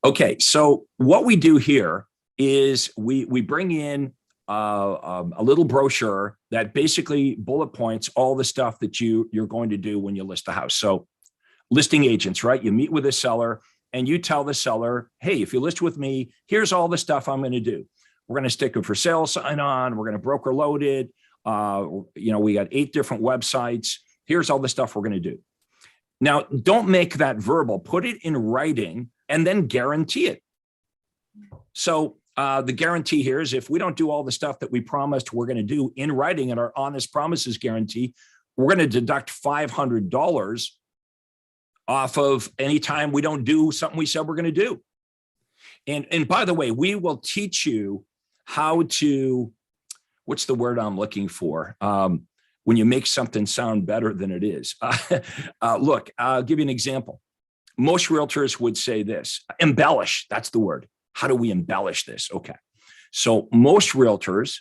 [SPEAKER 2] Okay, so what we do here is we bring in a little brochure that basically bullet points all the stuff that you're going to do when you list the house. So listing agents, right? You meet with a seller and you tell the seller, hey, if you list with me, here's all the stuff I'm going to do. We're going to stick a for sale sign on. We're going to broker load it. We got 8 different websites. Here's all the stuff we're going to do. Now, don't make that verbal. Put it in writing and then guarantee it. So the guarantee here is if we don't do all the stuff that we promised we're going to do in writing in our honest promises guarantee, we're going to deduct $500 off of any time we don't do something we said we're going to do. And by the way, we will teach you how to, what's the word I'm looking for? When you make something sound better than it is. Look, I'll give you an example. Most realtors would say this, embellish, that's the word. How do we embellish this? Okay. So most realtors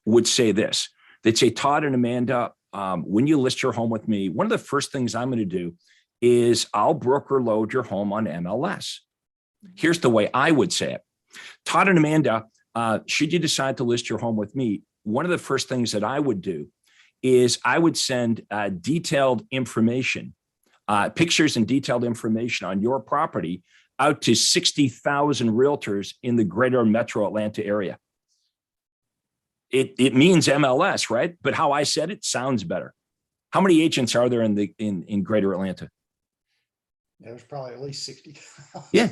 [SPEAKER 2] would say this. They'd say, Todd and Amanda, when you list your home with me, one of the first things I'm going to do is I'll broker load your home on MLS. Here's the way I would say it. Todd and Amanda, should you decide to list your home with me, one of the first things that I would do is I would send detailed information, pictures and detailed information on your property out to 60,000 realtors in the greater metro Atlanta area. It means MLS, right? But how I said it sounds better. How many agents are there in greater Atlanta?
[SPEAKER 3] There's probably at least 60,000.
[SPEAKER 2] Yeah.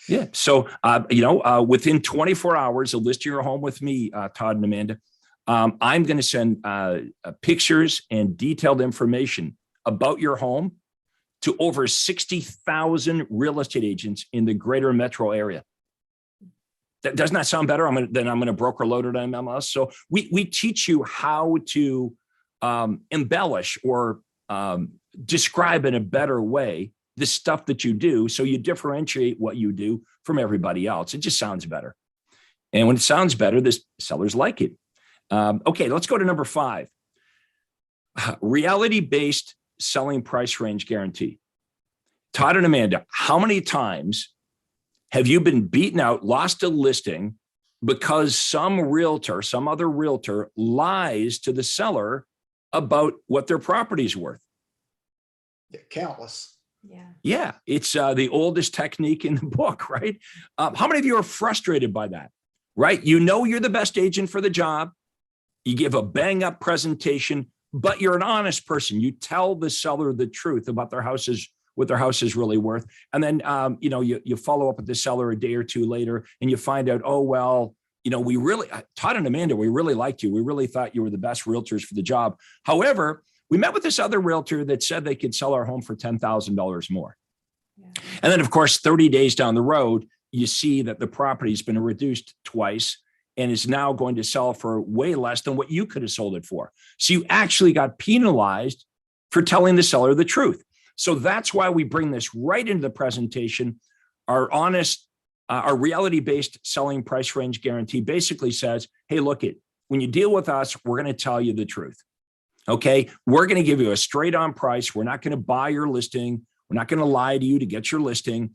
[SPEAKER 2] Yeah. So, within 24 hours of listing your home with me, Todd and Amanda, I'm going to send pictures and detailed information about your home to over 60,000 real estate agents in the greater metro area. That does not sound better. I'm going to broker load it on MLS. So we teach you how to embellish or describe in a better way the stuff that you do, so you differentiate what you do from everybody else. It just sounds better. And when it sounds better, the sellers like it. Okay, let's go to number 5. Reality-based selling price range guarantee. Todd and Amanda, how many times have you been beaten out, lost a listing because some other realtor lies to the seller about what their property's worth?
[SPEAKER 3] Yeah, countless.
[SPEAKER 2] Yeah, it's the oldest technique in the book, right? How many of you are frustrated by that, right? You know you're the best agent for the job. You give a bang up presentation, but you're an honest person. You tell the seller the truth about what their house is really worth. And then, you follow up with the seller a day or two later and you find out, oh, well, Todd and Amanda, we really liked you. We really thought you were the best realtors for the job. However, we met with this other realtor that said they could sell our home for $10,000 more. Yeah. And then, of course, 30 days down the road, you see that the property's been reduced twice and is now going to sell for way less than what you could have sold it for. So you actually got penalized for telling the seller the truth. So that's why we bring this right into the presentation. Our reality-based selling price range guarantee basically says, hey, when you deal with us, we're going to tell you the truth. Okay, we're going to give you a straight on price. We're not going to buy your listing. We're not going to lie to you to get your listing.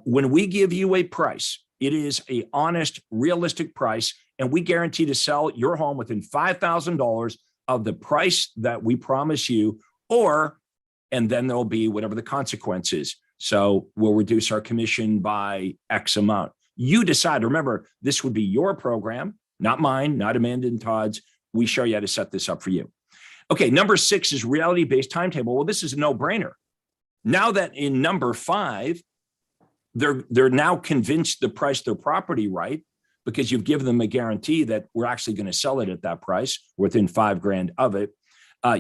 [SPEAKER 2] When we give you a price, it is an honest, realistic price, and we guarantee to sell your home within $5,000 of the price that we promise you, and then there'll be whatever the consequence is. So we'll reduce our commission by X amount. You decide. Remember, this would be your program, not mine, not Amanda and Todd's. We show you how to set this up for you. Okay, number 6 is reality-based timetable. Well, this is a no-brainer. Now that in number 5, they're now convinced to price their property right, because you've given them a guarantee that we're actually going to sell it at that price within $5,000 of it.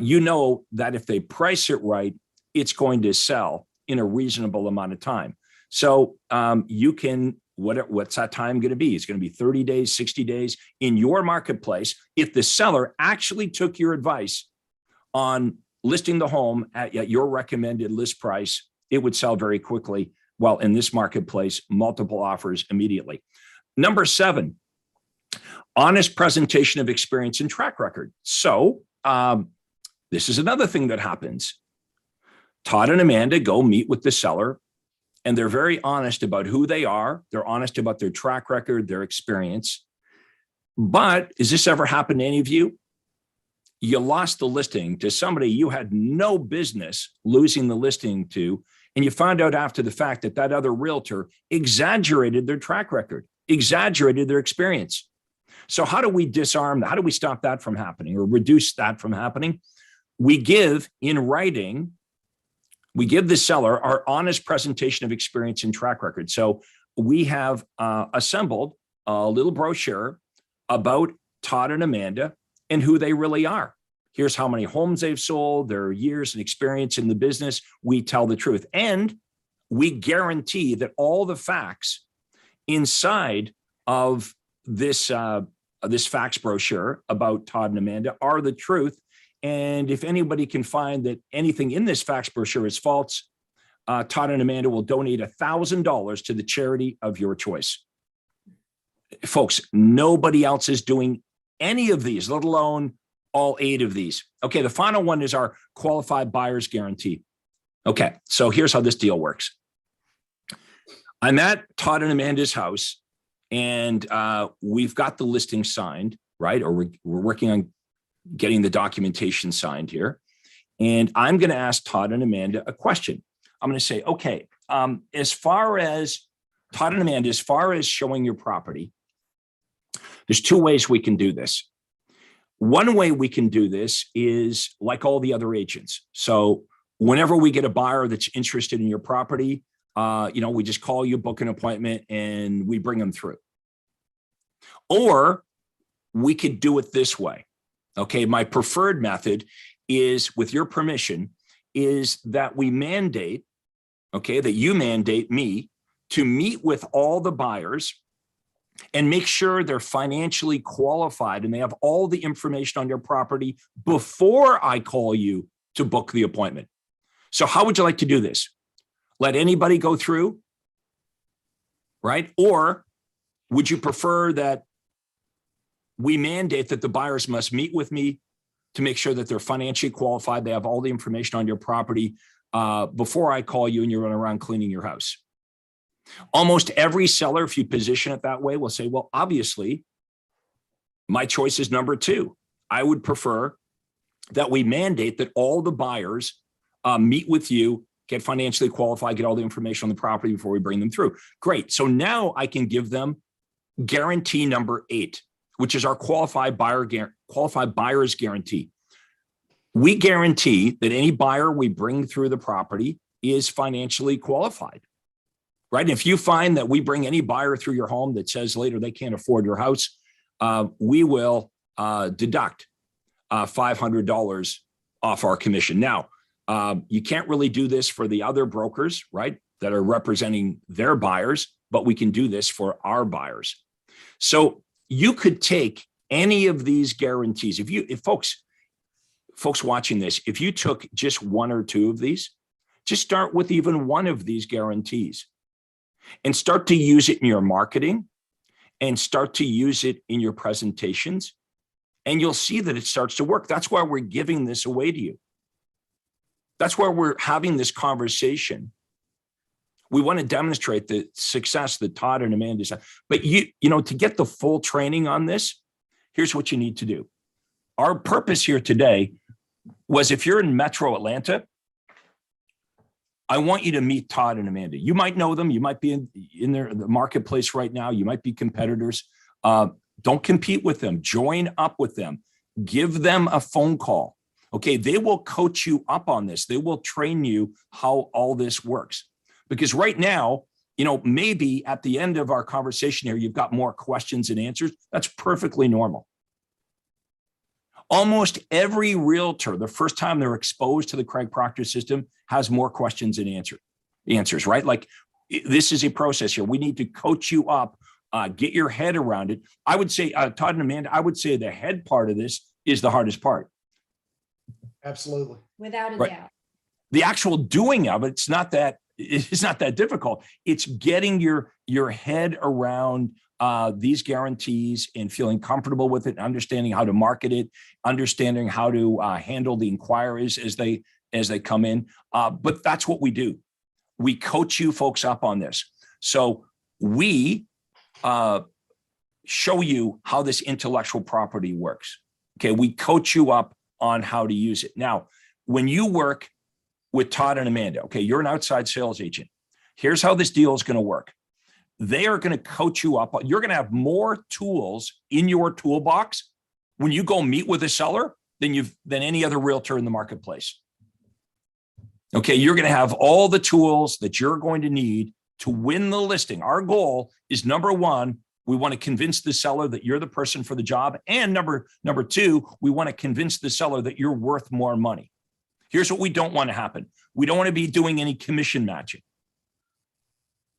[SPEAKER 2] You know that if they price it right, it's going to sell in a reasonable amount of time. So you can, what's that time going to be? It's going to be 30 days, 60 days in your marketplace. If the seller actually took your advice on listing the home at your recommended list price, it would sell very quickly. While in this marketplace, multiple offers immediately. Number 7, honest presentation of experience and track record. So this is another thing that happens. Todd and Amanda go meet with the seller, and they're very honest about who they are. They're honest about their track record, their experience. But has this ever happened to any of you? You lost the listing to somebody you had no business losing the listing to, and you found out after the fact that that other realtor exaggerated their track record, exaggerated their experience. So how do we disarm that? How do we stop that from happening or reduce that from happening? We give in writing, we give the seller our honest presentation of experience and track record. So we have assembled a little brochure about Todd and Amanda and who they really are. Here's how many homes they've sold, their years and experience in the business. We tell the truth. And we guarantee that all the facts inside of this facts brochure about Todd and Amanda are the truth. And if anybody can find that anything in this facts brochure is false, Todd and Amanda will donate $1,000 to the charity of your choice. Folks, nobody else is doing any of these, let alone all 8 of these. Okay, the final one is our qualified buyer's guarantee. Okay, so here's how this deal works. I'm at Todd and Amanda's house, and we've got the listing signed, right? Or we're working on getting the documentation signed here. And I'm going to ask Todd and Amanda a question. I'm going to say, okay, as far as Todd and Amanda, as far as showing your property, there's 2 ways we can do this. One way we can do this is like all the other agents. So whenever we get a buyer that's interested in your property, we just call you, book an appointment, and we bring them through. Or we could do it this way. Okay, my preferred method is, with your permission, is that we mandate, okay, that you mandate me to meet with all the buyers and make sure they're financially qualified and they have all the information on your property before I call you to book the appointment. So how would you like to do this? Let anybody go through, right? Or would you prefer that we mandate that the buyers must meet with me to make sure that they're financially qualified, they have all the information on your property before I call you and you're running around cleaning your house? Almost every seller, if you position it that way, will say, well, obviously, my choice is number 2. I would prefer that we mandate that all the buyers meet with you, get financially qualified, get all the information on the property before we bring them through. Great. So now I can give them guarantee number 8, which is our qualified buyer's guarantee. We guarantee that any buyer we bring through the property is financially qualified. Right? And if you find that we bring any buyer through your home that says later they can't afford your house, we will deduct $500 off our commission. Now, you can't really do this for the other brokers, right, that are representing their buyers, but we can do this for our buyers. So you could take any of these guarantees. If folks watching this, if you took just 1 or 2 of these, just start with even one of these guarantees and start to use it in your marketing and start to use it in your presentations. And you'll see that it starts to work. That's why we're giving this away to you. That's why we're having this conversation. We want to demonstrate the success that Todd and Amanda had. But to get the full training on this, here's what you need to do. Our purpose here today was, if you're in Metro Atlanta, I want you to meet Todd and Amanda. You might know them. You might be in the marketplace right now. You might be competitors. Don't compete with them. Join up with them. Give them a phone call. Okay, they will coach you up on this. They will train you how all this works. Because right now, maybe at the end of our conversation here, you've got more questions and answers. That's perfectly normal. Almost every realtor, the first time they're exposed to the Craig Proctor system, has more questions and answers, right? Like, this is a process here. We need to coach you up, get your head around it. I would say, Todd and Amanda, I would say the head part of this is the hardest part.
[SPEAKER 3] Absolutely.
[SPEAKER 4] Without a
[SPEAKER 2] Right.
[SPEAKER 4] doubt.
[SPEAKER 2] The actual doing of it's not that difficult. It's getting your head around these guarantees and feeling comfortable with it, understanding how to market it, understanding how to handle the inquiries as they come in. But that's what we do. We coach you folks up on this. So we show you how this intellectual property works. Okay, we coach you up on how to use it. Now, when you work with Todd and Amanda, okay, you're an outside sales agent. Here's how this deal is going to work. They are going to coach you up. You're going to have more tools in your toolbox when you go meet with a seller than any other realtor in the marketplace. Okay, you're going to have all the tools that you're going to need to win the listing. Our goal is, number one, we want to convince the seller that you're the person for the job. And number two, we want to convince the seller that you're worth more money. Here's what we don't want to happen. We don't want to be doing any commission matching.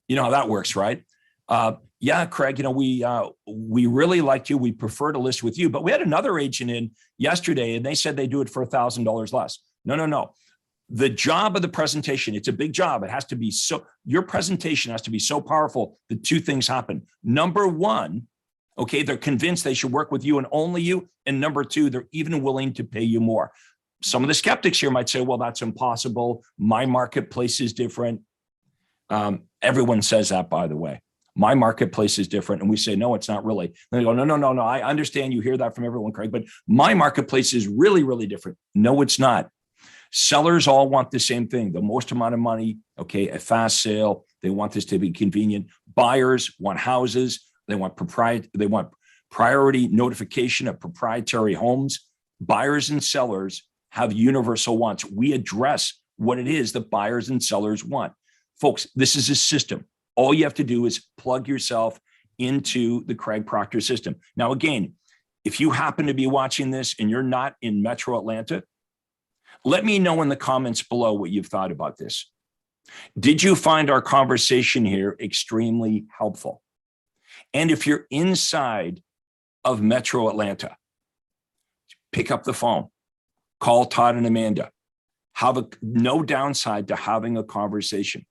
[SPEAKER 2] You know how that works, right? Yeah, Craig, we really liked you. We prefer to list with you. But we had another agent in yesterday and they said they do it for $1,000 less. No. The job of the presentation, it's a big job. It has to be your presentation has to be so powerful that two things happen. Number one, okay, they're convinced they should work with you and only you. And number two, they're even willing to pay you more. Some of the skeptics here might say, well, that's impossible. My marketplace is different. Everyone says that, by the way. My marketplace is different. And we say, no, it's not really. And they go, no. I understand you hear that from everyone, Craig, but my marketplace is really, really different. No, it's not. Sellers all want the same thing, the most amount of money, okay, a fast sale. They want this to be convenient. Buyers want houses. They want priority notification of proprietary homes. Buyers and sellers have universal wants. We address what it is that buyers and sellers want. Folks, this is a system. All you have to do is plug yourself into the Craig Proctor system. Now, again, if you happen to be watching this and you're not in Metro Atlanta, let me know in the comments below what you've thought about this. Did you find our conversation here extremely helpful? And if you're inside of Metro Atlanta, pick up the phone, call Todd and Amanda. No downside to having a conversation.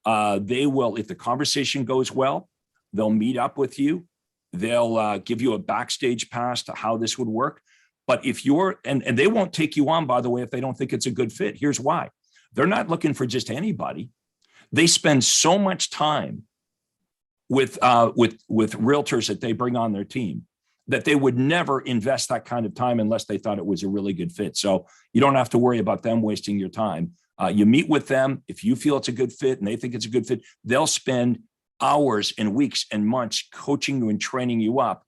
[SPEAKER 2] They will, if the conversation goes well, they'll meet up with you. They'll give you a backstage pass to how this would work. But if and they won't take you on, by the way, if they don't think it's a good fit. Here's why. They're not looking for just anybody. They spend so much time with realtors that they bring on their team that they would never invest that kind of time unless they thought it was a really good fit. So you don't have to worry about them wasting your time. You meet with them. If you feel it's a good fit and they think it's a good fit, they'll spend hours and weeks and months coaching you and training you up.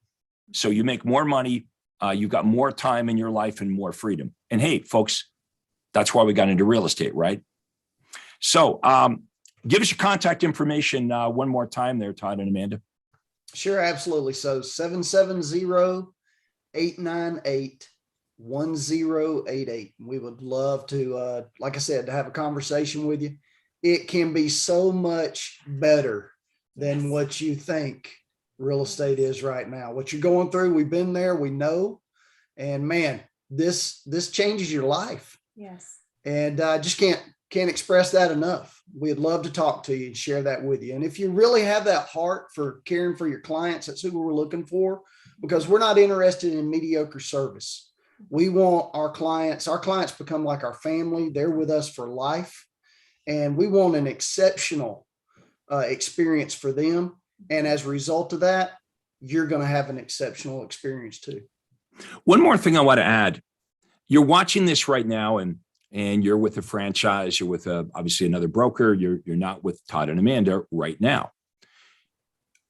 [SPEAKER 2] So you make more money. You've got more time in your life and more freedom. And hey, folks, that's why we got into real estate, right? So give us your contact information one more time there, Todd and Amanda.
[SPEAKER 3] Sure, absolutely. So 770-898-1088. We would love to, like I said, to have a conversation with you. It can be so much better than what you think real estate is right now. What you're going through, we've been there, we know. And man, this changes your life.
[SPEAKER 4] Yes.
[SPEAKER 3] And just can't express that enough. We'd love to talk to you and share that with you. And if you really have that heart for caring for your clients, that's who we're looking for, because we're not interested in mediocre service. We want our clients become like our family. They're with us for life. And we want an exceptional experience for them. And as a result of that, you're going to have an exceptional experience too.
[SPEAKER 2] One more thing I want to add. You're watching this right now and you're with a franchise, you're with obviously another broker, you're not with Todd and Amanda right now.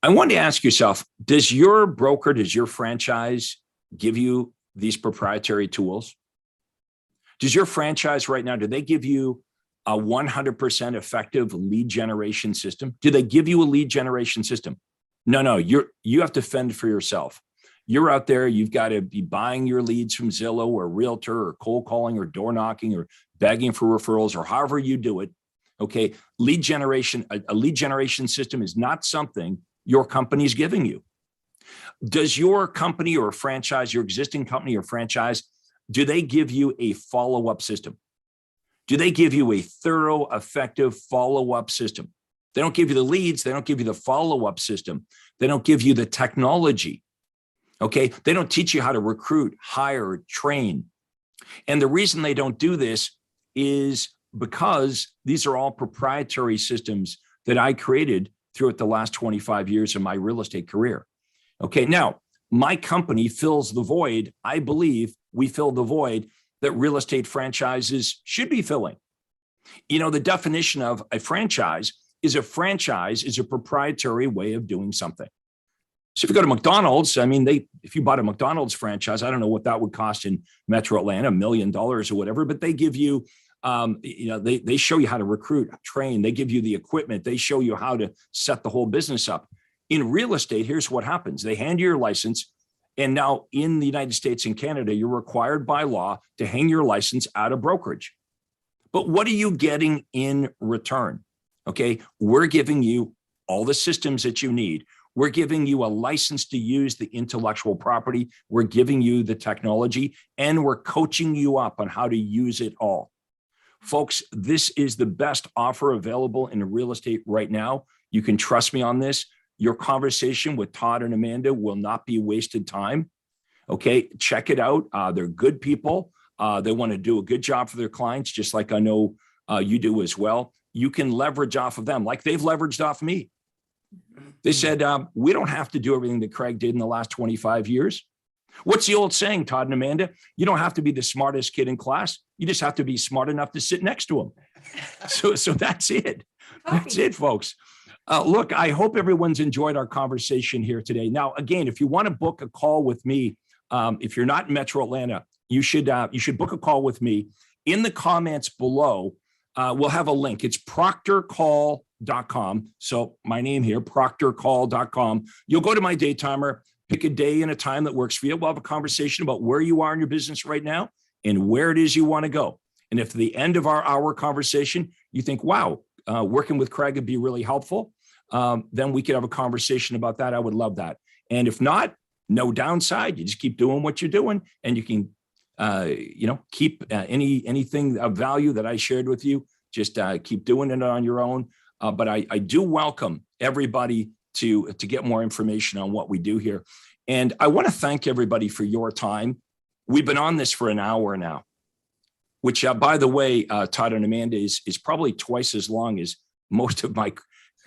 [SPEAKER 2] I want to ask yourself, does your broker, does your franchise give you these proprietary tools? Does your franchise right now, do they give you a 100% effective lead generation system? Do they give you a lead generation system? No, you have to fend for yourself. You're out there, you've got to be buying your leads from Zillow or Realtor or cold calling or door knocking or begging for referrals or however you do it. Okay, lead generation, a lead generation system is not something your company is giving you. Does your company or franchise, your existing company or franchise, do they give you a follow-up system? Do they give you a thorough, effective follow-up system? They don't give you the leads. They don't give you the follow-up system. They don't give you the technology. Okay, they don't teach you how to recruit, hire, train. And the reason they don't do this is because these are all proprietary systems that I created throughout the last 25 years of my real estate career. Okay, now my company fills the void. I believe we fill the void that real estate franchises should be filling. You know, the definition of a franchise is a proprietary way of doing something. So if you go to McDonald's, I mean, if you bought a McDonald's franchise, I don't know what that would cost in Metro Atlanta, $1 million or whatever, but they give you, they show you how to recruit, train, they give you the equipment, they show you how to set the whole business up. In real estate, here's what happens. They hand you your license. And now in the United States and Canada, you're required by law to hang your license out of brokerage. But what are you getting in return? Okay, we're giving you all the systems that you need. We're giving you a license to use the intellectual property. We're giving you the technology, and we're coaching you up on how to use it all. Folks, this is the best offer available in real estate right now. You can trust me on this. Your conversation with Todd and Amanda will not be wasted time. Okay, check it out. They're good people. They want to do a good job for their clients, just like I know you do as well. You can leverage off of them like they've leveraged off me. They said, we don't have to do everything that Craig did in the last 25 years. What's the old saying, Todd and Amanda? You don't have to be the smartest kid in class. You just have to be smart enough to sit next to him. So that's it. That's it, folks. Look, I hope everyone's enjoyed our conversation here today. Now, again, if you want to book a call with me, if you're not in Metro Atlanta, you should book a call with me. In the comments below, we'll have a link. It's proctorcall.com. So my name here, proctorcall.com. You'll go to my day timer, pick a day and a time that works for you. We'll have a conversation about where you are in your business right now and where it is you want to go. And if at the end of our hour conversation, you think, wow, working with Craig would be really helpful, then we could have a conversation about that. I would love that. And if not, no downside. You just keep doing what you're doing, and you can, keep anything of value that I shared with you. Just keep doing it on your own. But I do welcome everybody to get more information on what we do here. And I want to thank everybody for your time. We've been on this for an hour now, which, by the way, Todd and Amanda, is probably twice as long as most of my,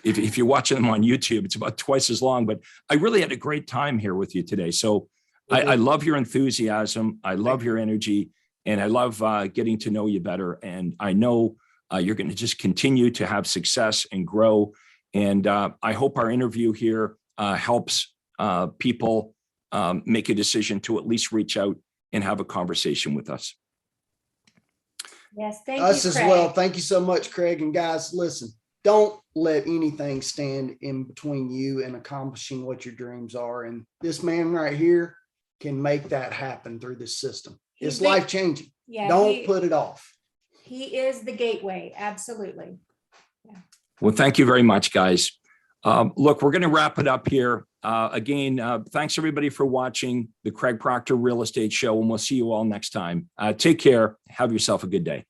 [SPEAKER 2] if you're watching them on YouTube, it's about twice as long. But I really had a great time here with you today. So I love your enthusiasm. I love your energy. And I love getting to know you better. And I know you're going to just continue to have success and grow. And I hope our interview here helps people make a decision to at least reach out and have a conversation with us.
[SPEAKER 4] Yes, thank
[SPEAKER 3] Us
[SPEAKER 4] you,
[SPEAKER 3] as
[SPEAKER 4] Craig.
[SPEAKER 3] well. Thank you so much, Craig. And guys, listen, don't let anything stand in between you and accomplishing what your dreams are. And this man right here can make that happen through this system. It's life-changing.
[SPEAKER 4] Yeah,
[SPEAKER 3] Don't put it off.
[SPEAKER 4] He is the gateway. Absolutely. Yeah.
[SPEAKER 2] Well, thank you very much, guys. Look, we're going to wrap it up here. Again, thanks everybody for watching the Craig Proctor Real Estate Show, and we'll see you all next time. Take care. Have yourself a good day.